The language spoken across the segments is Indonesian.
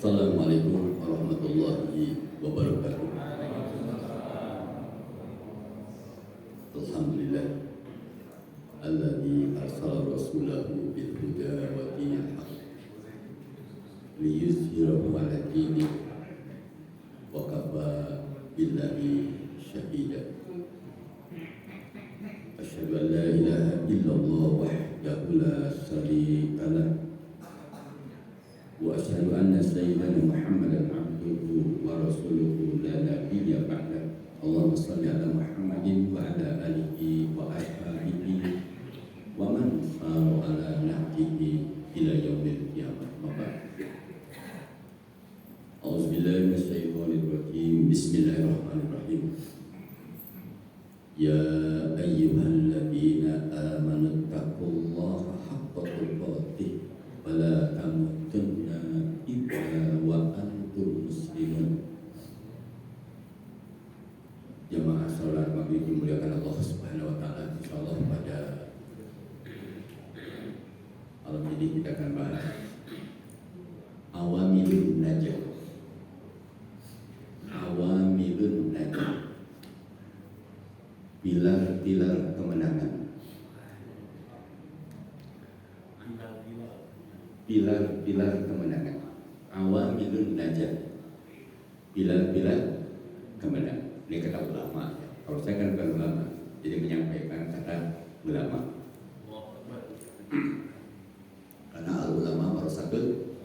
Assalamualaikum warahmatullahi wabarakatuh. Alhamdulillah alladzi arsala rasulahu bil huda wa dinil haqq liyuzhirahu 'ala dini wa kafa billahi shahida. Asyhadu an la ilaha illallah wahdahu la syarika lah wa asyhadu anna sayyidana Muhammadan abduhu wa rasuluhu la nabiyya ba'da. Allahumma shalli ala Muhammadin wa ala alihi wa ashabihi wa man sara ala nahjihi ila yaumil qiyamah. A'udzubillahi minasyaitonir rajim. Bismillahirrahmanirrahim. Ya ayyuhalladzina amanu taqullaha haqqa tuqatih wa la tamutunna illa wa antum muslimun. Jamaah salat maghrib dimuliakan Allah Subhanahu wa taala. Insyaallah pada malam ini kita akan bahas awamilun najah. Awamilun najah. Pilar-pilar kemenangan. Pilar-pilar kemenangan. Awamilun najah. Pilar-pilar kemenangan. Ini kata ulama. Kalau saya kan bukan ulama, jadi menyampaikan kata ulama. Karena al-ulama warasatul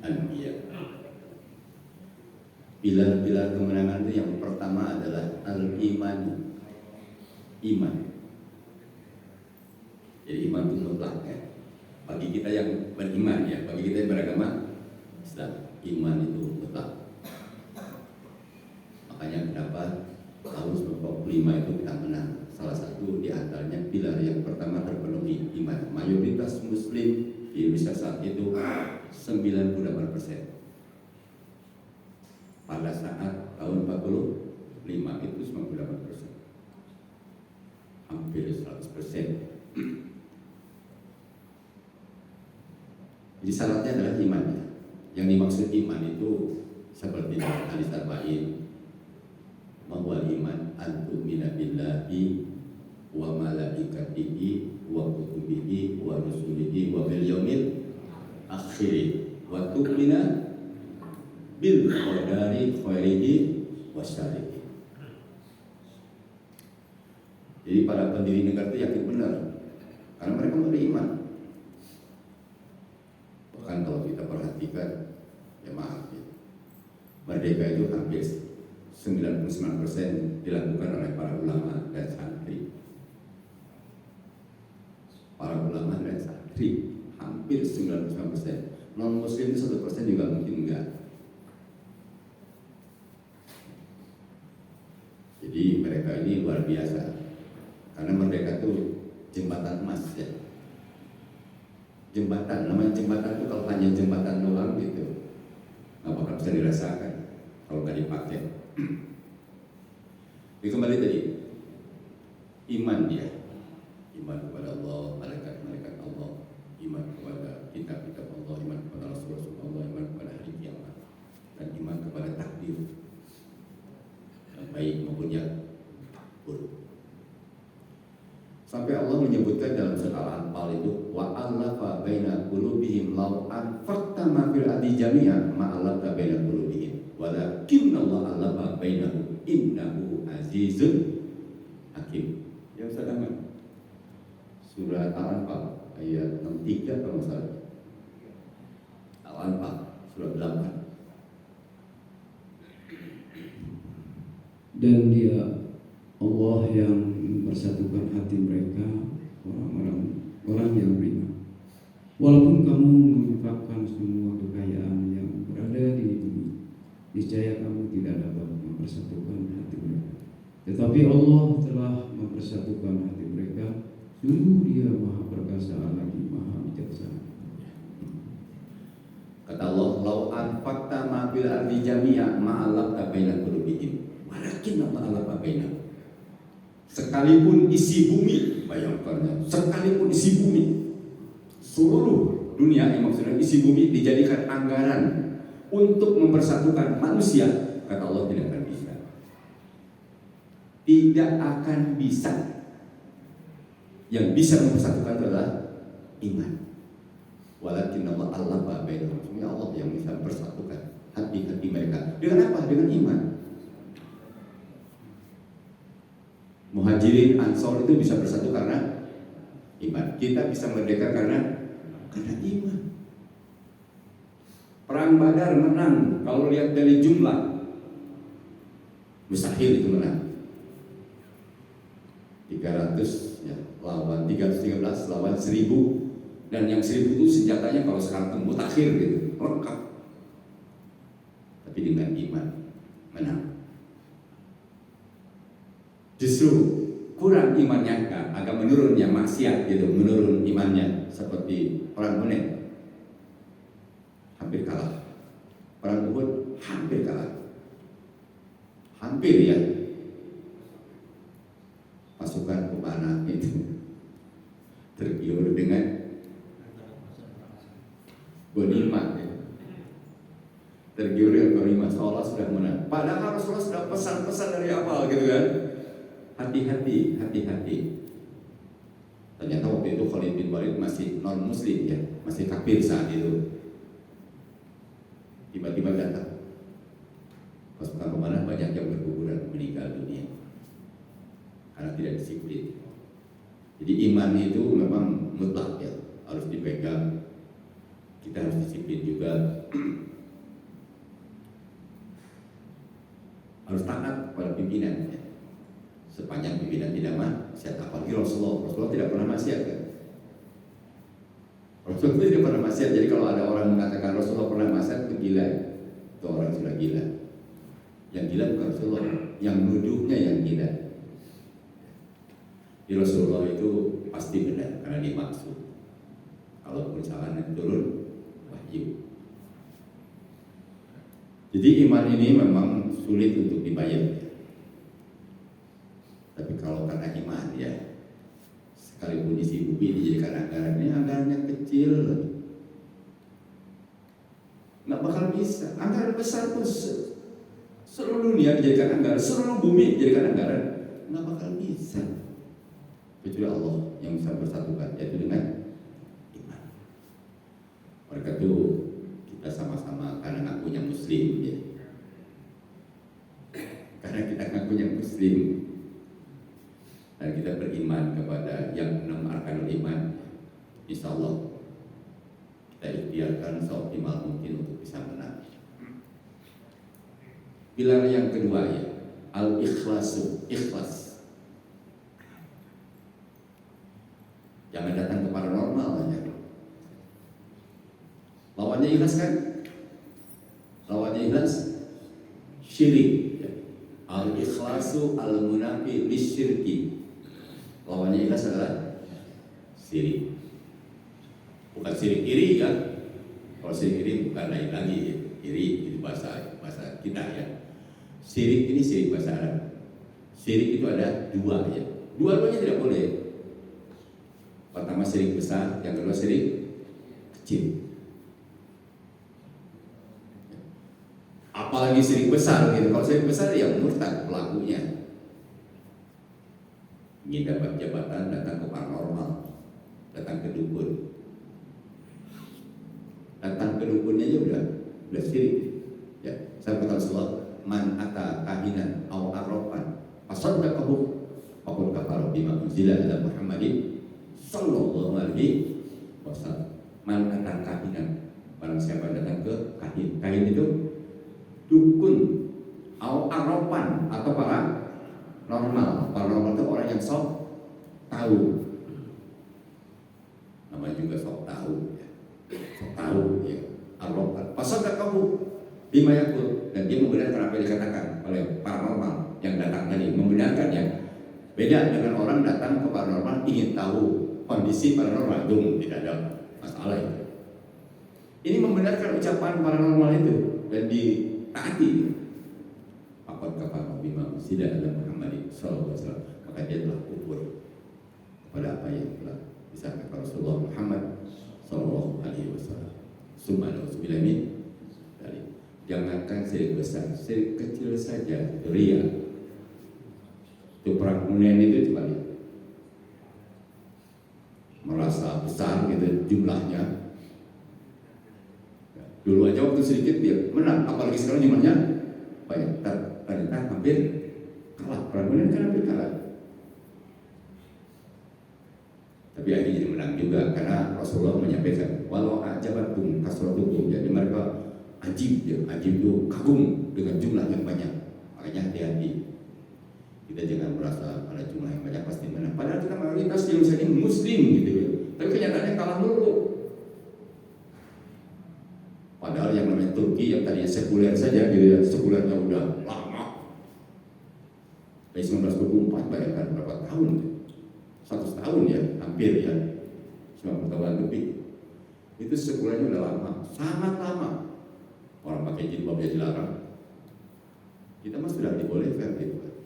anbiya. Pilar-pilar kemenangan itu yang pertama adalah al-iman. Iman. Jadi iman itu mutlak ya. Bagi kita yang beriman ya, bagi kita yang beragama Islam, iman itu mutlak. Makanya kenapa tahun 1945 itu kita menang. Salah satu di antaranya pilar yang pertama terpenuhi iman. Mayoritas Muslim di Indonesia saat itu 98%. Pada saat tahun 45 itu 98%. Hampir 100%. Jadi syaratnya adalah iman. Yang dimaksud iman itu seperti hadis arba'in, bahwa iman antumina billahi wa malaikatihi wa kutubihi wa rusulihi wa bil yaumil akhir wa tu'mina bil qadari khairihi wa syarrihi. Jadi para pendiri negara itu yakin benar karena mereka beriman. Bahkan kalau kita perhatikan, ya maaf ya, merdeka itu hampir 99% dilakukan oleh para ulama dan santri. Para ulama dan santri hampir 99%. Non muslim itu 1% juga mungkin enggak. Jadi mereka ini luar biasa. Karena merdeka itu jembatan emas ya. Jembatan, namanya jembatan itu kalau hanya jembatan doang gitu, nggak bakal bisa dirasakan kalau nggak dipakai. Jadi kembali tadi, iman ya, iman kepada Allah, malaikat-malaikat Allah, iman kepada kitab-kitab Allah, iman kepada Rasul-Rasul Allah, iman kepada hari kiamat, dan iman kepada takdir yang baik maupun yang buruk. Sampai Allah menyebutkan dalam surat Al-Anfal itu wa allafa baina qulubihim law anfaqta ma fil ardi jami'an ma allafa baina qulubihim walakinna Allah allafa bainahum innahu azizun hakim. Yang sedang surat Al-Anfal ayat 63 kalau salah. Al-Anfal surat 8. Dan dia Allah yang mempersatukan hati mereka, orang yang beriman. Walaupun kamu menginfakkan semua kekayaan yang berada di bumi, niscaya kamu tidak dapat mempersatukan hati mereka. Tetapi Allah telah mempersatukan hati mereka. Sungguh Dia Maha Perkasa lagi Maha Bijaksana. Kata Allah, "Lau anfaqta ma fil ardi jami'a ma allafta baina qulubihim, walakin Allah allafa bainahum." Sekalipun isi bumi, bayangkan, sekalipun isi bumi, seluruh dunia yang maksudnya isi bumi dijadikan anggaran untuk mempersatukan manusia, kata Allah tidak akan bisa. Tidak akan bisa. Yang bisa mempersatukan adalah iman. Walakin Allah bainahum. Sebenarnya Allah yang bisa mempersatukan hati-hati mereka. Dengan apa? Dengan iman. Muhajirin, Ansor itu bisa bersatu karena iman. Kita bisa merdeka karena iman. Perang Badar menang. Kalau lihat dari jumlah, mustahil itu menang. 300 ya, lawan 313 lawan 1000, dan yang 1000 itu senjatanya kalau sekarang itu mutakhir gitu, lengkap. Tapi dengan iman menang. Justru kurang imannya, agak menurun, yang maksiat gitu, menurun imannya, seperti perang Hunain hampir kalah, perang Uhud hampir kalah, hampir ya, pasukan pemanah itu tergiur dengan ghanimah ya. Tergiur dengan ghanimah seolah sudah menang, padahal Rasulullah sudah pesan-pesan dari awal gitu kan, hati-hati, hati-hati. Ternyata waktu itu Khalid bin Walid masih non muslim ya, masih kafir saat itu. Tiba-tiba datang pasukan pemanah, banyak yang berguguran meninggal dunia karena tidak disiplin. Jadi iman itu memang mutlak ya, harus dipegang. Kita harus disiplin juga. Harus taat pada pimpinan ya. Sepanjang pimpinan tidak maksiat, apalagi Rasulullah tidak pernah maksiat kan. Rasulullah tidak pernah maksiat. Jadi kalau ada orang mengatakan Rasulullah pernah maksiat, itu gila, itu orang sudah gila. Yang gila bukan Rasulullah, yang menuduhnya yang gila. Di Rasulullah itu pasti benar karena dimaksud. Kalaupun salah nanti turun wahyu. Jadi iman ini memang sulit untuk dibayar. Tapi kalau karena iman ya, sekalipun isi bumi dijadikan anggaran, ini anggarannya kecil, nggak bakal bisa. Anggaran besar pun seluruh dunia dijadikan anggaran, seluruh bumi dijadikan anggaran, nggak bakal bisa. Kecuali Allah yang bisa bersatukan, yaitu dengan iman. Mereka itu kita sama-sama karena ngakunya Muslim ya. Karena kita ngakunya Muslim dan kita beriman kepada yang 6 arkanul iman, insya Allah kita ikhtiarkan seoptimal mungkin untuk bisa menang. Pilar yang kedua ya, al-ikhlasu, ikhlas. Jangan datang ke paranormal ya. Lawannya ikhlas kan? Lawannya ikhlas syirik ya. Al-ikhlasu al-munafi lisyirki. Lawannya ikhlas adalah syirik. Bukan syirik iri kan? Kalau syirik iri bukan lain lagi ya. Iri itu bahasa kita ya. Syirik ini syirik bahasa Arab. Syirik itu ada dua ya. Dua-duanya tidak boleh. Pertama syirik besar, yang kedua syirik kecil. Apalagi syirik besar gitu. Kalau syirik besar ya murtad pelakunya. Ingin dapat jabatan, datang ke paranormal, datang ke dukun. Datang ke dukunnya aja udah syirik. Ya, saya kata Rasulullah, man ata kahinan aw arrafan fasaddaqahu faqad kafara bima unzila ala Muhammadin sallallahu alaihi wasallam. Man ata kahinan, barang siapa datang ke kahin. Kahin itu dukun, aw arrafan atau paranormal. Paranormal itu orang yang sok tahu. Namanya juga sok tahu ya. Sok tahu ya. Arrafan fasaddaqahu bima yaqul, dan dia membenarkan apa yang dikatakan oleh paranormal yang datang tadi, membenarkan ya. Beda dengan orang datang ke paranormal ingin tahu kondisi paranormal, itu tidak ada masalah itu. Ini membenarkan ucapan paranormal itu dan ditaati. Faqad kafara bima unzila ala Muhammadin sallallahu alaihi wasallam, maka dia telah kufur kepada apa yang telah disampaikan Rasulullah Muhammad sallallahu alaihi wasallam. Summa nauzubillah min dari Jangankan syirik besar, syirik kecil saja, ria. Itu perang Hunain itu coba lihat. Merasa besar gitu jumlahnya. Dulu aja waktu sedikit dia menang, apalagi sekarang jumlahnya banyak. Ternyata hampir kalah. Perang Hunain kan hampir kalah. Tapi akhirnya menang juga karena Rasulullah menyampaikan walau ajabatum kasratukum, jadi mereka ajib itu kagum dengan jumlah yang banyak. Makanya hati-hati, kita jangan merasa ada jumlah yang banyak pasti menang. Padahal kita mayoritas di Indonesia ini Muslim gitu ya. Tapi kenyataannya kalah dulu. Padahal yang namanya Turki yang tadinya sekuler saja gitu ya, sekulernya udah lama. Dari 1924 bayangkan berapa tahun? 100 tahun ya, hampir ya, 90 tahun lebih. Itu sekulernya udah lama, sangat lama. Orang pakai jilbab ya dilarang. Kita mah sudah dibolehkan gitu.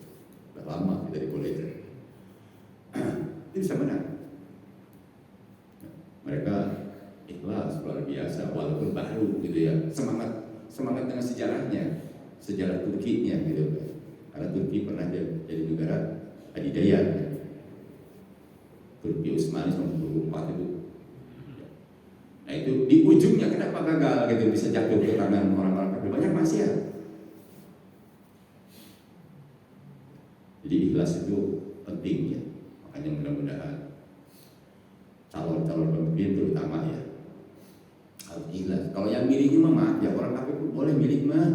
Sudah lama kita dibolehkan. Itu bisa menang. Mereka ikhlas luar biasa walaupun baru gitu ya. Semangat dengan sejarahnya, sejarah Turkinya gitu. Karena Turki pernah jadi negara adidaya. Turki Utsmani 1924 itu. Nah itu di ujungnya kenapa gagal gitu bisa jatuh ke tangan orang-orang kafir, banyak maksiat. Jadi ikhlas itu penting ya. Makanya mudah-mudahan calon-calon pemimpin terutama ya harus ikhlas. Kalau yang milihnya mah maaf ya, orang kafir pun boleh milih mah.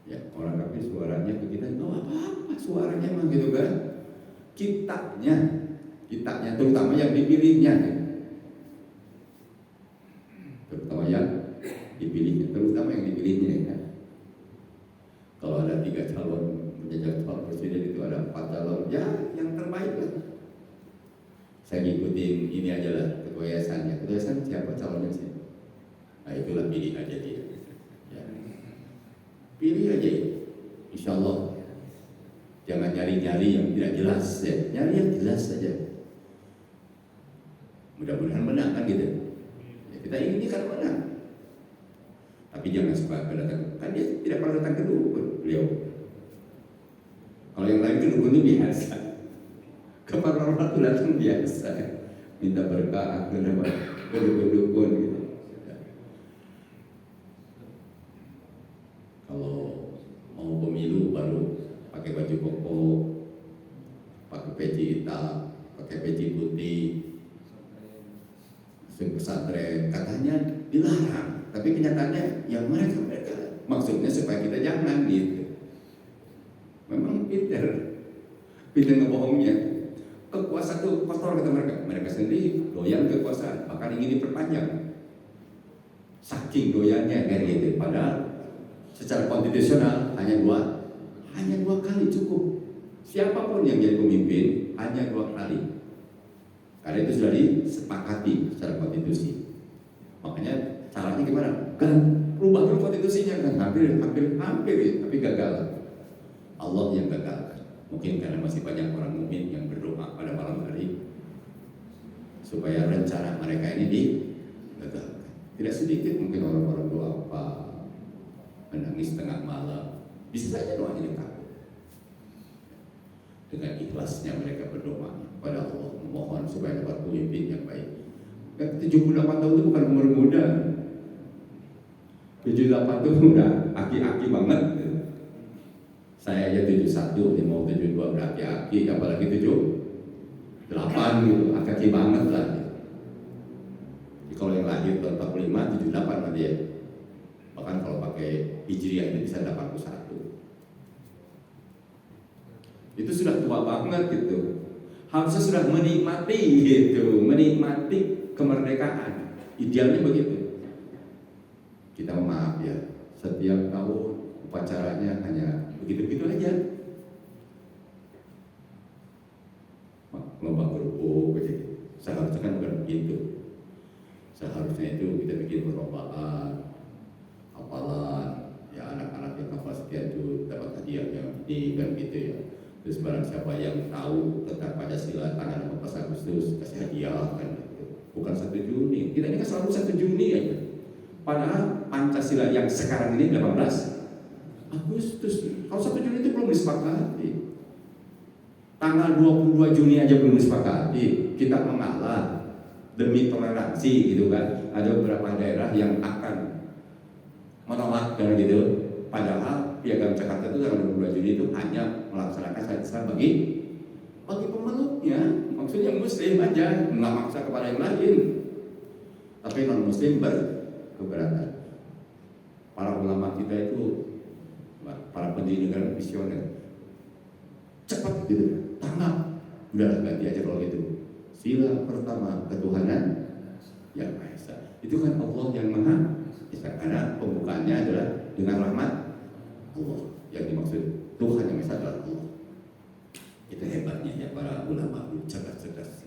Ya orang kafir suaranya ke kita nggak apa-apa, suaranya mah gitu kan. Kitabnya terutama yang dipilihnya. Terutama yang dipilihnya ya. Kalau ada 3 calon menjajak calon presiden itu ada 4 calon ya yang terbaik lah. Saya ngikutin ini aja lah ketua yayasannya. Ketua yayasan siapa calonnya sih? Nah itulah pilih aja dia. Ya. Pilih aja, insya Allah. Jangan nyari-nyari yang tidak jelas ya. Nyari yang jelas saja. Mudah-mudahan menang kan gitu. Ya, kita ingin kan menang. Tapi jangan suka datang. Kan dia tidak pernah datang ke dukun beliau. Kalau yang lain ke dukun itu biasa. Kepada orang itu datang biasa. Minta berkah ke dukun gitu. Kalau mau pemilu baru pakai baju koko, pakai peci hitam, pakai peci putih, pesantren katanya dilarang, tapi kenyataannya yang mereka maksudnya supaya kita jangan gitu. Memang pinter ngebohongnya. Kekuasaan itu kotor kata mereka sendiri doyan kekuasaan, bahkan ingin diperpanjang. Saking doyannya kan gitu. Padahal secara konstitusional hanya dua kali cukup. Siapapun yang jadi pemimpin hanya 2 kali. Karena itu sudah disepakati secara konstitusi. Makanya caranya gimana? Kan rubah dulu konstitusinya kan hampir tapi gagal. Allah yang gagal. Mungkin karena masih banyak orang mukmin yang berdoa pada malam hari supaya rencana mereka ini digagalkan. Tidak sedikit mungkin orang-orang doa apa menangis tengah malam. Bisa saja doanya dikabul. Dengan ikhlasnya mereka berdoa pada Allah, memohon supaya dapat pemimpin yang baik. 78 tahun itu bukan umur muda. 78 itu udah aki-aki banget. Saya aja 71, mau 72 berarti aki, apalagi 78 gitu, aki banget lah. Jadi kalau yang lahir tahun 45, 78 nanti ya. Bahkan kalau pakai Hijriah itu bisa 81. Itu sudah tua banget gitu. Harusnya sudah menikmati gitu, menikmati kemerdekaan. Idealnya begitu. Kita maaf ya, setiap tahun upacaranya hanya begitu-begitu aja. Lomba kerupuk gitu. Seharusnya kan bukan begitu. Seharusnya itu kita bikin perlombaan, hafalan, ya anak-anak yang hafal sekian itu dapat hadiah yang ini kan gitu ya. Terus barang siapa yang tahu tentang Pancasila tanggal 14 Agustus kasih hadiah kan gitu. Bukan 1 Juni. Kita ini kan selalu 1 Juni aja. Padahal Pancasila yang sekarang ini 18 Agustus. Kalau 1 Juni itu belum disepakati. Tanggal 22 Juni aja belum disepakati. Kita mengalah demi toleransi gitu kan. Ada beberapa daerah yang akan menolak dan gitu. Padahal Piagam Jakarta itu tanggal 22 Juni itu hanya melaksanakan syariat Islam bagi pemeluknya. Maksudnya Muslim aja, nggak maksa kepada yang lain. Tapi non Muslim berkeberatan. Para ulama kita itu, para pendiri negara visioner, cepat gitu, tanggap, udahlah ganti aja kalau gitu. Sila pertama ketuhanan yang Maha Esa. Itu kan Allah yang Maha Esa, karena pembukaannya adalah dengan rahmat Allah. Yang dimaksud Tuhan yang Esa adalah Allah. Itu hebatnya ya para ulama, cerdas-cerdas.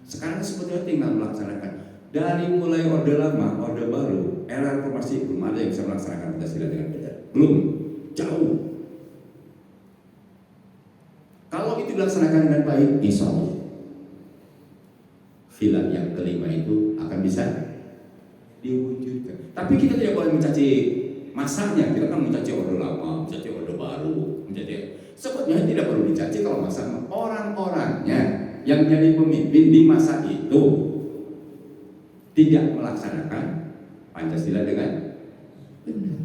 Sekarang sebetulnya tinggal melaksanakan. Dari mulai Orde Lama, Orde Baru, era reformasi belum ada yang bisa melaksanakan Pancasila dengan benar. Belum, jauh. Kalau itu dilaksanakan dengan baik, insya Allah sila yang kelima itu akan bisa diwujudkan. Tapi kita tidak boleh mencaci masanya. Kita kan mencaci Orde Lama, mencaci Orde Baru, mencaci. Sebetulnya tidak perlu dicaci kalau masa orang-orangnya yang jadi pemimpin di masa itu tidak melaksanakan Pancasila dengan benar.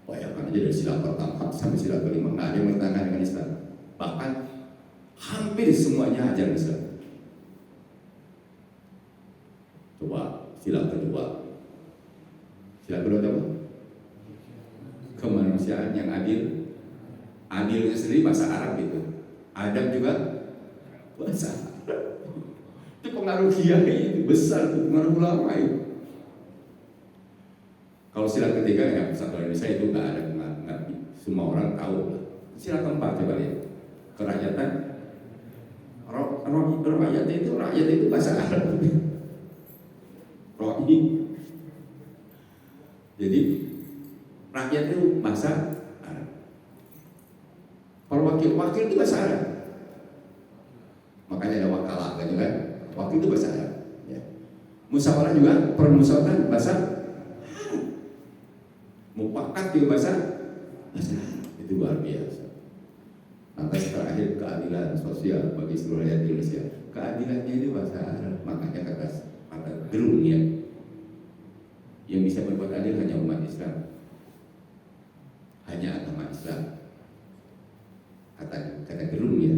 Bayangkan aja dari sila pertama sampai sila kelima nggak ada yang bertentangan dengan Islam. Bahkan hampir semuanya ajaran Islam. Coba sila kedua apa? Kemanusiaan yang adil. Adilnya sendiri bahasa Arab itu. Adab juga bahasa Arab. Itu pengaruh kiai itu besar, itu pengaruh ulama itu. Kalau sila ketiga ya Persatuan Indonesia itu nggak ada, nggak semua orang tahu. Sila keempat coba lihat, kerakyatan. Rakyat itu bahasa Arab. Rohi. Jadi rakyat itu bahasa Arab. Kalau wakil itu bahasa Arab. Makanya ada wakalah kan juga. Wakil itu bahasa Arab. Ya. Musyawarah juga, permusyawaratan bahasa Arab. Mufakat juga bahasa Arab. Itu luar biasa. Maka terakhir keadilan sosial bagi seluruh rakyat Indonesia. Keadilannya itu bahasa Arab. Makanya kata gerung ya. Yang bisa berbuat adil hanya umat Islam. Hanya agama Islam. Kata gerung ya.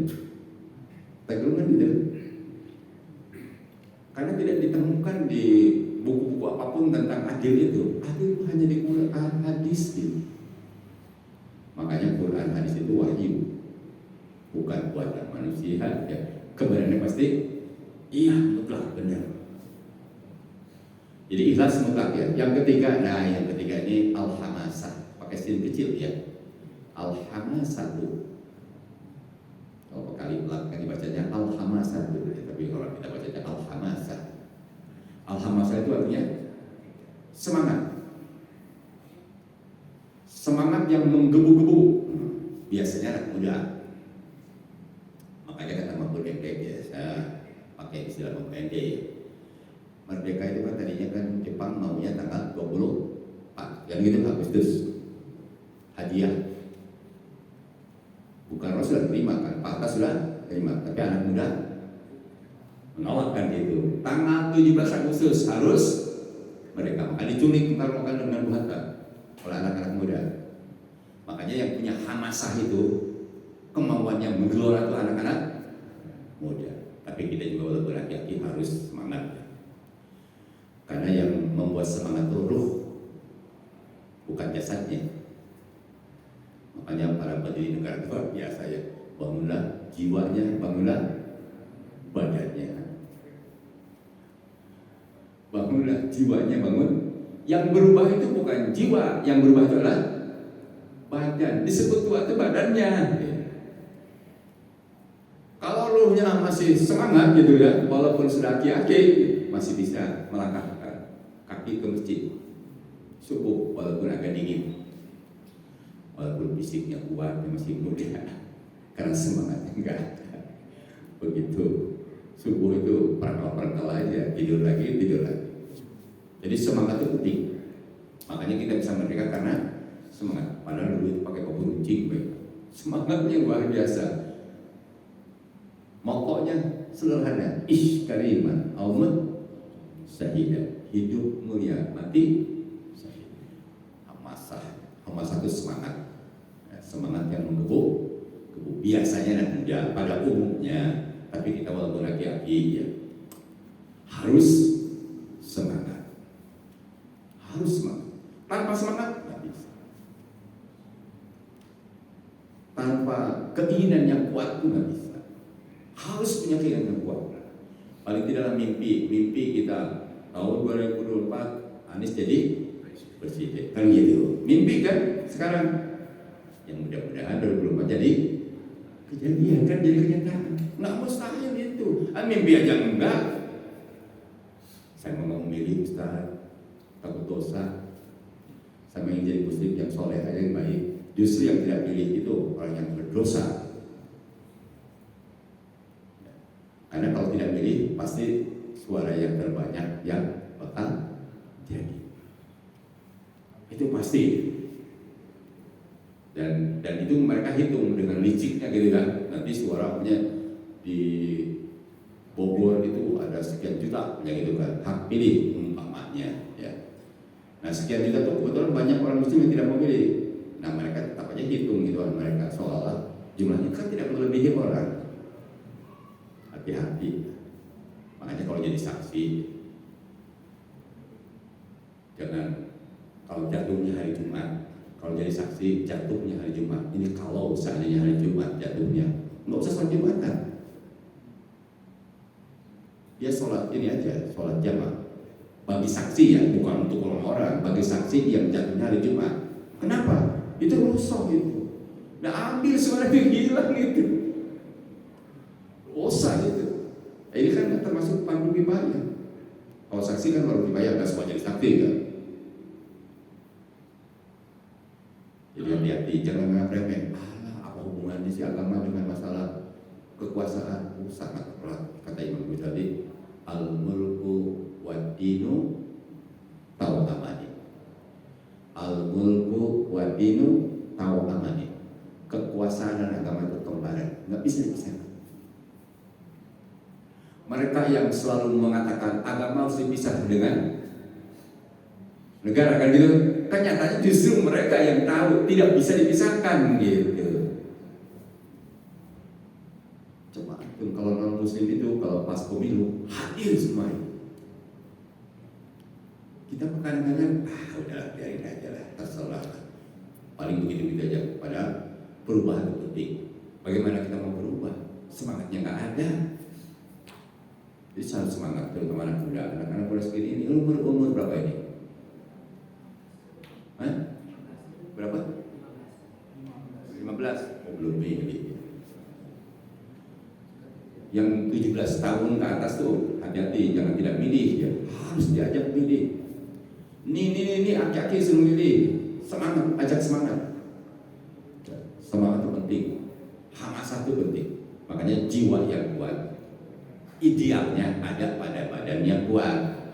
Kata gerung kan tidak. Karena tidak ditemukan di buku-buku apapun tentang adil itu. Adil itu hanya di Quran hadis itu. Makanya Quran hadis itu wahyu, bukan buatan manusia. Ya. Kebenarannya pasti iya mutlak benar. Jadi ikhlas mutlak ya. Yang ketiga ini al-hamasah, pakai sin kecil ya. Al-hamasah itu. Kalau kali belakang dibacanya al-hamasah itu, tapi kalau kita bacanya al-hamasah. Al-hamasah itu artinya semangat. Semangat yang menggebu-gebu. Biasanya anak muda. Makanya kata Mahfud MD biasa pakai istilah Mahfud MD. Merdeka itu kan tadinya kan Jepang maunya tanggal 24. Yang gitu Agustus. Hadiah. Bukan Rasul terima kan, Pak Atas sudah terima, tapi anak muda menolak kan gitu. Tanggal 17 Agustus harus mereka maka diculik bukan dengan buatan oleh anak-anak muda. Makanya yang punya hamasah itu kemauannya menggelora itu anak-anak muda. Tapi kita juga walaupun laki-laki harus semangat. Karena yang membuat semangat itu ruh, bukan jasadnya. Makanya para pendiri negara itu biasa ya, bangunlah jiwanya, bangunlah badannya. Bangunlah jiwanya, bangun. Yang berubah itu bukan jiwa, yang berubah itu adalah badan. Disebut tua itu badannya. Kalau ruhnya masih semangat gitu ya, walaupun sudah aki-aki masih bisa melangkahkan kaki ke masjid subuh walaupun agak dingin. Walaupun fisiknya kuat, masih muda, karena semangatnya enggak ada. Begitu subuh itu perangkal aja, tidur lagi. Jadi semangat itu penting. Makanya kita bisa merdeka karena semangat. Padahal dulu itu pakai kopi runcing, semangatnya luar biasa. Mokoknya sederhana, ish kariman, aumut syahidah, hidup mulia, mati syahid. Hamasah itu semangat, semangat yang menggebu. Biasanya anak muda pada umumnya, tapi kita walaupun laki-laki ya harus semangat, harus semangat. Tanpa semangat nggak bisa. Tanpa keinginan yang kuat pun nggak bisa. Harus punya keinginan yang kuat. Paling tidak dalam mimpi kita tahun 2024 Anies jadi presiden, kan gitu. Mimpi kan sekarang, yang mudah-mudahan 2024 jadi kejadian, kan jadi kenyataan. Nggak mustahil itu. Mimpi aja enggak. Saya mau memilih Ustaz, takut dosa. Sama yang jadi muslim yang soleh aja yang baik. Justru yang tidak pilih itu orang yang berdosa. Karena kalau tidak pilih pasti suara yang terbanyak yang bakal jadi. Itu pasti. Dan itu mereka hitung dengan liciknya gitu kan. Nanti suara punya di Bogor itu ada sekian juta ya gitu kan. Hak pilih umpamanya ya. Nah sekian juta itu kebetulan banyak orang muslim yang tidak memilih. Nah mereka tetap aja hitung gitu kan mereka seolah jumlahnya kan tidak melebihi orang. Hati-hati. Makanya kalau jadi saksi jangan, kalau jatuhnya hari Jumat, kalau jadi saksi jatuhnya hari Jumat. Ini kalau seandainya hari Jumat jatuhnya, nggak usah sholat Jumatan. Dia sholat ini aja, sholat jamaah. Bagi saksi ya, bukan untuk orang-orang. Bagi saksi yang jatuhnya hari Jumat. Kenapa? Itu rusuh itu. Nah ambil suara itu hilang itu. Dosa itu. Ini kan termasuk panggung kifayah. Kalau saksi kan baru kifayah, nggak semua jadi saksi kan. Jadi hati-hati, jangan menganggap remeh. Apa hubungannya si agama dengan masalah kekuasaan? Sangat berat. Kata Imam Ghazali, al-mulku wad-dinu tawamani. Al-mulku wad-dinu tawamani. Kekuasaan dan agama itu kembaran, nggak bisa dipisahkan. Mereka yang selalu mengatakan agama harus dipisah dengan negara kan gitu, kan nyatanya justru mereka yang tahu tidak bisa dipisahkan gitu. Coba kalau non muslim itu kalau pas pemilu hadir semuanya. Kita kadang-kadang udah biarin aja lah, terserah. Paling begitu aja. Padahal perubahan itu penting. Bagaimana kita mau berubah? Semangatnya nggak ada. Jadi sangat semangat terutama anak muda. Anak-anak muda segini ini umur berapa ini? Hah? Berapa? 15. Oh, belum ini. Yang 17 tahun ke atas tuh hati-hati, jangan tidak milih ya. Harus diajak milih. Ini aki-aki suruh milih. Semangat, ajak semangat. Semangat itu penting. Hamasah itu penting. Makanya jiwa yang kuat idealnya ada pada badan yang kuat.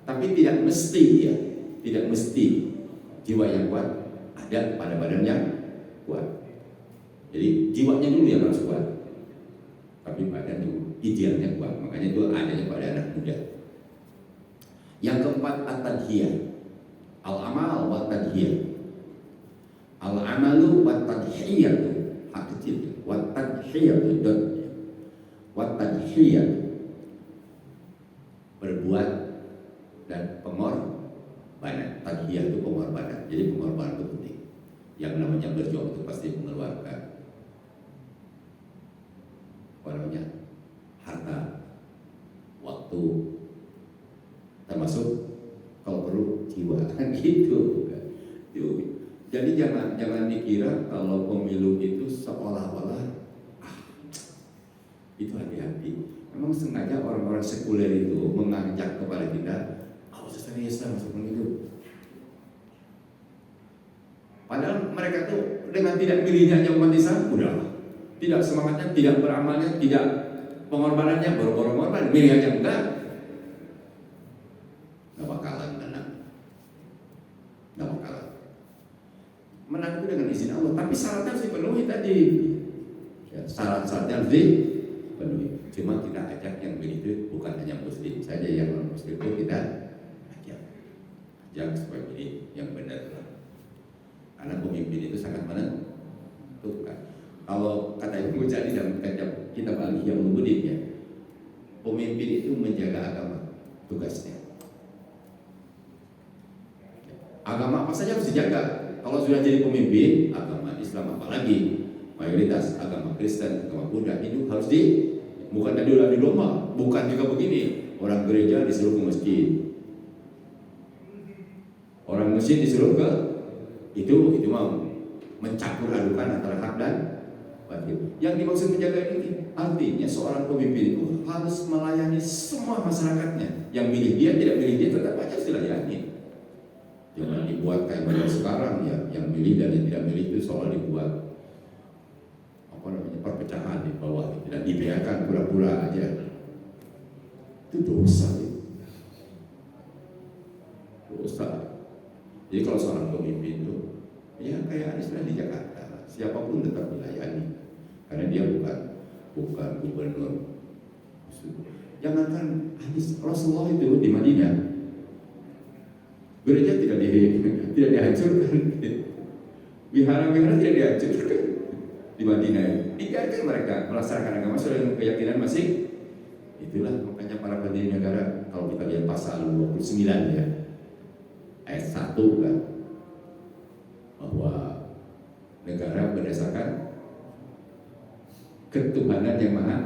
Tapi tidak mesti ya. Tidak mesti jiwa yang kuat ada pada badan yang kuat. Jadi jiwanya dulu yang harus kuat. Tapi badan itu idealnya kuat. Makanya itu adanya pada anak muda. Yang keempat at-tadhiyah. Al-amal wa tadhiyah. Al-amalu wa tadhiyah. Hak kecil. Wa tadhiyah. Wa tadhiyah. Berbuat dan pengorbanan. Tadhiyah itu pengorbanan. Jadi pengorbanan itu penting. Yang namanya berjuang itu pasti mengeluarkan harta, waktu, termasuk kalau perlu jiwa gitu. Jadi jangan dikira kalau pemilu itu seolah-olah itu hati-hati. Memang sengaja orang-orang sekuler itu mengajak kepada kita harus serius masuk pemilu. Padahal mereka tuh dengan tidak pilihnya hanya umat Islam udah tidak semangatnya, tidak beramalnya, tidak pengorbanannya, baru-baru ngorban, milih aja enggak bakalan Menang itu dengan izin Allah, tapi syaratnya harus dipenuhi tadi. Ya, syarat-syaratnya harus dipenuhi. Cuma kita ajak yang begitu bukan hanya muslim saja, yang non muslim itu kita ajak supaya ini yang benar. Karena pemimpin itu sangat menentukan. Kalau kata Ibnu Mujahid dalam kitab Al-Ihya Ulumuddin, ya, pemimpin itu menjaga agama, tugasnya. Agama apa saja harus dijaga. Kalau sudah jadi pemimpin, agama Islam apalagi mayoritas agama Kristen, agama Buddha itu harus bukan tadi udah di domba, bukan juga begini. Orang gereja disuruh ke masjid, orang masjid disuruh ke itu mau mencampur adukan antara hak dan batil. Yang dimaksud menjaga ini artinya seorang pemimpin itu harus melayani semua masyarakatnya. Yang milih dia, tidak milih dia, tetap aja harus dilayani. Jangan dibuat kayak banyak sekarang ya, yang milih dan yang tidak milih itu soal dibuat perpecahan di bawah, tidak dibiarkan pura-pura aja. Itu dosa ya. Dosa. Jadi kalau seorang pemimpin itu ya kayak Anies di Jakarta, siapapun tetap dilayani karena dia bukan gubernur. Jangankan Anies, Rasulullah itu di Madinah gereja tidak dihancurkan, wihara-wihara tidak dihancurkan di Madinah. Dibiarkan mereka melaksanakan agama sesuai dengan keyakinan masing. Itulah makanya para pendiri negara, kalau kita lihat pasal 29 ya, ayat 1 kan, bahwa negara berdasarkan ketuhanan yang Maha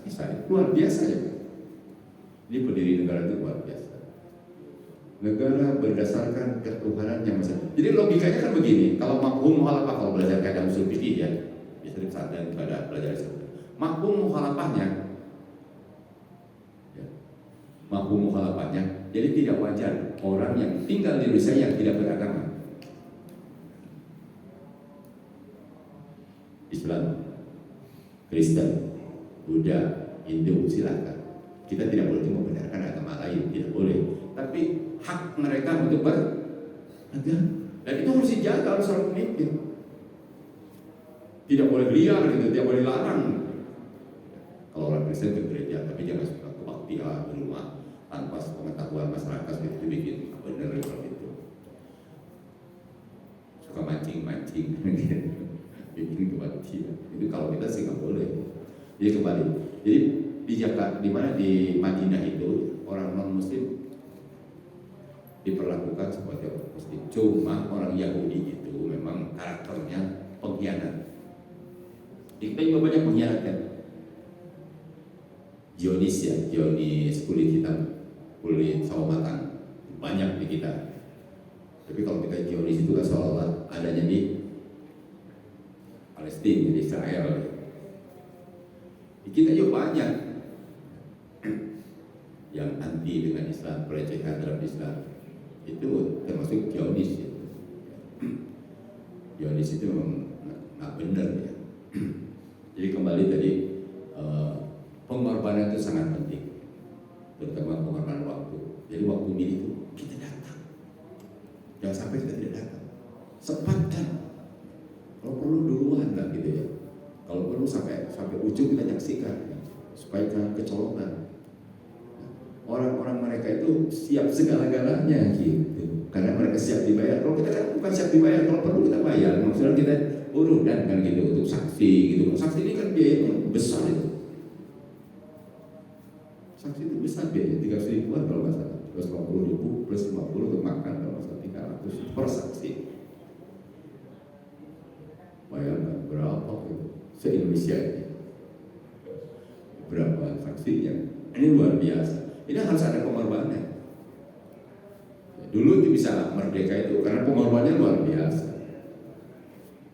Esa. Luar biasa ya. Ini pendiri negara itu luar biasa. Negara berdasarkan ketuhanan yang Maha Esa. Jadi logikanya kan begini, kalau mafhum mukhalafah, kalau belajar kaidah usul fikih ya, bisa disadari pada pelajaran seperti mafhum mukhalafahnya, ya, mafhum mukhalafahnya, jadi tidak wajar orang yang tinggal di Indonesia yang tidak beragama Islam, Kristen, Buddha, Hindu, silakan. Kita tidak boleh membenarkan agama lain, tidak boleh. Tapi hak mereka untuk beragama, dan itu harus dijaga oleh seorang pemimpin. Tidak boleh liar gitu, tidak boleh larang. Kalau orang Kristen ke gereja, tapi jangan suka kebaktian di rumah tanpa pengetahuan masyarakat, itu bikin benar seperti itu. Suka mancing, bikin kebaktian. Itu kalau kita sih nggak boleh. Jadi kembali, jadi di Jakarta, di mana di Madinah itu orang non Muslim diperlakukan seperti orang Muslim. Cuma orang Yahudi itu memang karakternya pengkhianat. Kita juga banyak pengkhianat kan. Zionis kulit hitam, kulit sawo matang, banyak di kita. Tapi kalau kita Zionis itu kan seolah-olah adanya di Palestina, di Israel. Di kita juga banyak yang anti dengan Islam, pelecehan terhadap Islam. Itu termasuk Zionis. Zionis itu memang nggak benar ya. Jadi kembali tadi, pengorbanan itu sangat penting, terutama pengorbanan waktu. Jadi waktu milih itu kita datang, jangan sampai kita tidak datang. Sempatkan, kalau perlu duluan kan gitu ya. Kalau perlu sampai ujung kita nyaksikan, supaya jangan kecolongan. Orang-orang mereka itu siap segala-galanya gitu, karena mereka siap dibayar. Kalau kita kan bukan siap dibayar, kalau perlu kita bayar. Maksudnya kita urutan kan gitu untuk saksi gitu. Saksi ini kan biayanya besar itu. Saksi itu besar biayanya 300 ribuan kalau nggak salah, 250 ribu plus 50 untuk makan kalau nggak salah 300 per saksi. Bayangkan berapa gitu se-Indonesia ini, berapa saksinya? Ini luar biasa. Ini harus ada pengorbanan. Dulu itu bisa merdeka itu karena pengorbanannya luar biasa.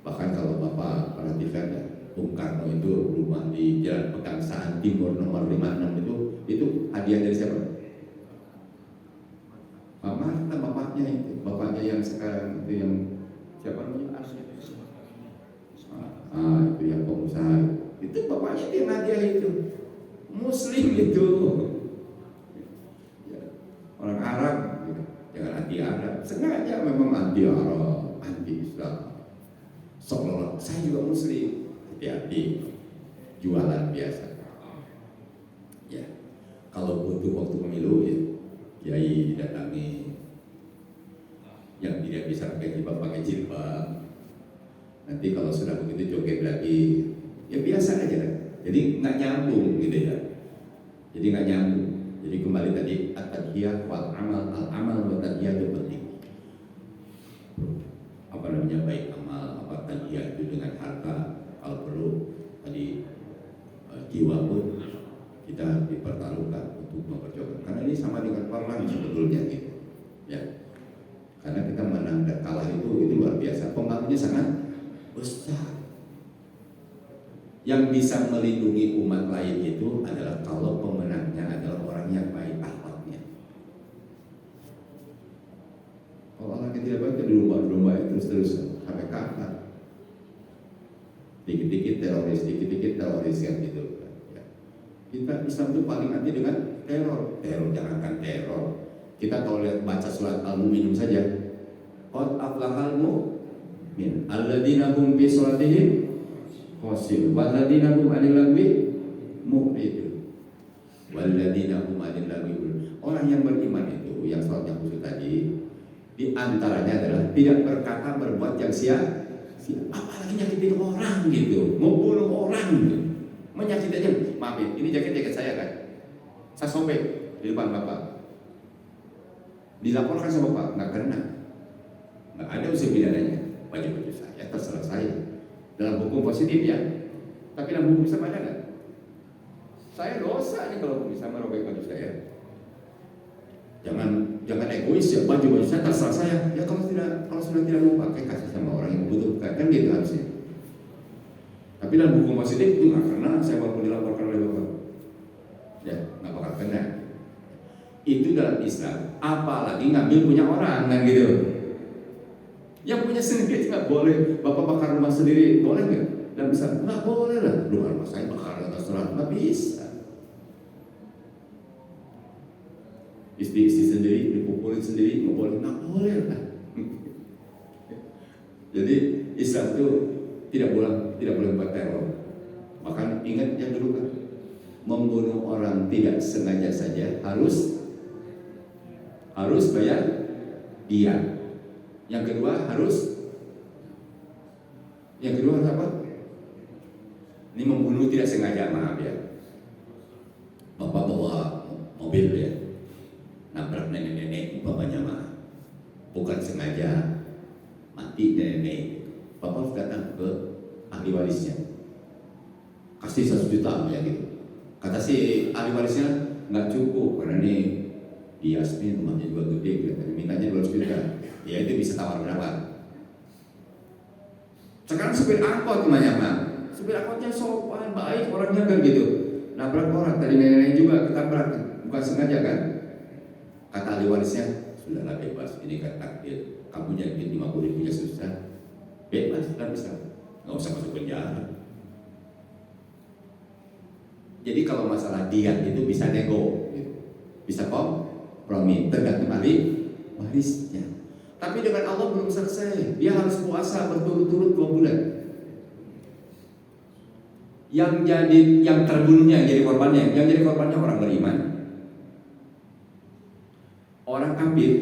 Bahkan kalau Bapak perhatikan ya, Bung Karno itu rumah di Jalan Pegangsaan Timur nomor 56 itu hadiah dari siapa? Pak Marta, bapaknya yang sekarang itu yang siapa namanya? Itu yang pengusaha itu bapaknya dia hadiah itu Muslim itu ya, orang Arab gitu. Jangan anti Arab, sengaja memang anti Arab, anti Islam. saya juga muslim. Hati-hati, jualan biasa. Ya, kalau butuh waktu pemilu ya, kiai datangi, yang tidak bisa pakai jilbab. Nanti kalau sudah begitu joget lagi, ya biasa aja kan. Jadi nggak nyambung gitu ya. Jadi nggak nyambung. Jadi kembali tadi at-tadhiyah wal amal, al-amal wa tadhiyah itu penting. Apa namanya, baik amal, apa tadhiyah itu dengan harta, kalau perlu tadi jiwa pun kita dipertaruhkan untuk memperjuangkan. Karena ini sama dengan perang sebetulnya gitu. Ya. Karena kita menang dan kalah itu luar biasa. Pengaruhnya sangat besar. Yang bisa melindungi umat lain itu adalah kalau pemenangnya adalah orang yang baik akhlaknya. Kalau orang yang tidak baik itu dilomba-lomba terus sampai kapan? Dikit-dikit teroris kan gitu. Ya. Kita Islam itu paling anti dengan teror. Jangankan teror. Kita kalau lihat baca surat Al-Mu'minun saja. Qad aflahal mu'min alladzina hum fi sholatihim khashi'un walladzina hum 'anil lagwi mu'ridun walladzina hum 'anil lagwi. Orang yang beriman itu yang sholatnya khusyuk tadi, di antaranya adalah tidak berkata berbuat yang sia-sia, apalagi nyakitin orang gitu, membunuh orang gitu. Menyakiti aja. Maaf ya, ini jaket saya kan. Saya sobek di depan Bapak. Dilaporkan sama Bapak, nggak kena. Nggak ada unsur pidananya. Baju saya, terserah saya. Dalam hukum positif ya. Tapi dalam hukum Islam ada nggak? Saya dosa nih kalau bisa merobek baju saya. Jangan egois ya, baju saya terserah saya. Ya kalau sudah tidak mau pakai, kasih sama orang yang membutuhkan, kan gitu harusnya. Tapi dalam hukum positif itu nggak kena. Saya walaupun dilaporkan oleh Bapak, ya nggak bakal kena. Itu dalam Islam. Apalagi ngambil punya orang kan gitu. Yang punya sendiri nggak boleh. Bapak bakar rumah sendiri boleh nggak? Dan bisa nggak boleh lah. Rumah saya bakar terserah, nggak bisa. Istri sendiri dipukulin sendiri nggak boleh, lah. Jadi Islam itu tidak boleh buat teror. Bahkan ingat yang dulu kan, membunuh orang tidak sengaja saja harus bayar dia. Yang kedua harus apa? Ini membunuh tidak sengaja, maaf ya. Bapak bawa mobil ya, nabrak nenek-nenek umpamanya, mah bukan sengaja, mati nenek. Bapak harus datang ke ahli warisnya, kasih 1 juta ya gitu. Kata si ahli warisnya nggak cukup karena ini Yasmin rumahnya juga gede, gitu. Mintanya 200 juta. Ya itu bisa tawar berapa? Sekarang supir angkot namanya, Mak. Supir angkotnya sopan, baik orangnya kan gitu. Nabrak orang, tadi nenek juga ketabrak, bukan sengaja kan? Kata ahli warisnya, sudahlah bebas, ini kan takdir. Kamu jadi 50.000 ya susah. Bebas, kan bisa. Nggak usah masuk penjara. Jadi kalau masalah diat itu bisa nego, gitu. Bisa kompromi, tergantung ahli warisnya. Tapi dengan Allah belum selesai. Dia harus puasa berturut-turut 2 bulan. Yang terbunuhnya, yang jadi korbannya orang beriman. Orang kafir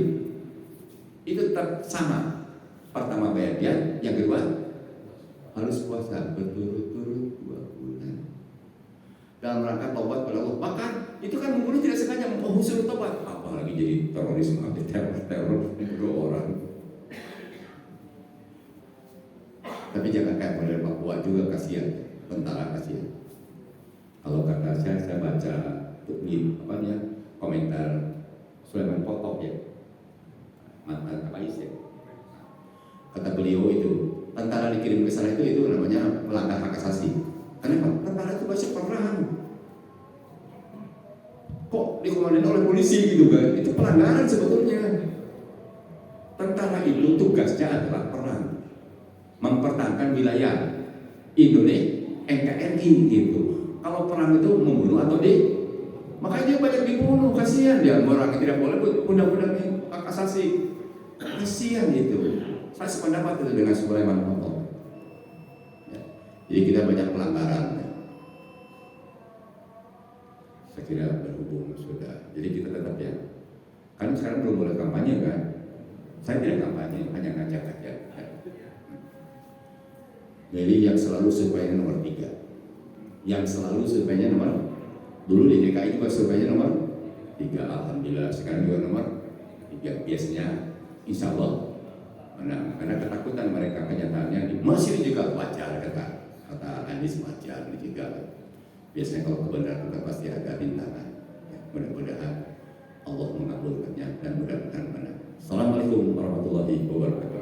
itu tetap sama. Pertama bayar dia, yang kedua harus puasa berturut-turut 2 bulan. Dalam rangka taubat pada Allah. Bahkan itu kan membunuh tidak sengaja, menghusur taubat. Apalagi jadi terorisme, teror orang. Tapi jangan kayak model Papua juga, kasihan, tentara kasihan. Kalau kata saya baca komentar Sulaiman Potok ya, mantan Kapais ya. Kata beliau itu, tentara dikirim ke sana itu namanya melanggar hak asasi. Kenapa? Tentara itu masih perang. Kok dikomandan oleh polisi gitu kan? Itu pelanggaran sebetulnya. Tentara itu tugasnya adalah perang, mempertahankan wilayah Indonesia, NKRI gitu. Kalau perang itu membunuh atau makanya dia banyak dibunuh, kasihan dia. Orang yang tidak boleh undang-undang hak asasi, kasihan gitu. Saya sependapat itu dengan Sulaiman Potok. Jadi kita banyak pelanggaran. Saya kira berhubung sudah. Jadi kita tetap ya. Kan sekarang belum boleh kampanye kan? Saya tidak kampanye, hanya ngajak aja. Jadi yang selalu surveinya nomor 3. Yang selalu surveinya nomor, dulu di DKI juga surveinya nomor 3. Alhamdulillah sekarang juga nomor 3. Biasanya insya Allah menang. Karena ketakutan mereka, kenyataannya masih juga wajar kata Anies, wajar juga. Biasanya kalau kebenaran kita pasti ada rintangan. Ya, mudah-mudahan Allah mengabulkannya dan mudah-mudahan menang. Assalamualaikum warahmatullahi wabarakatuh.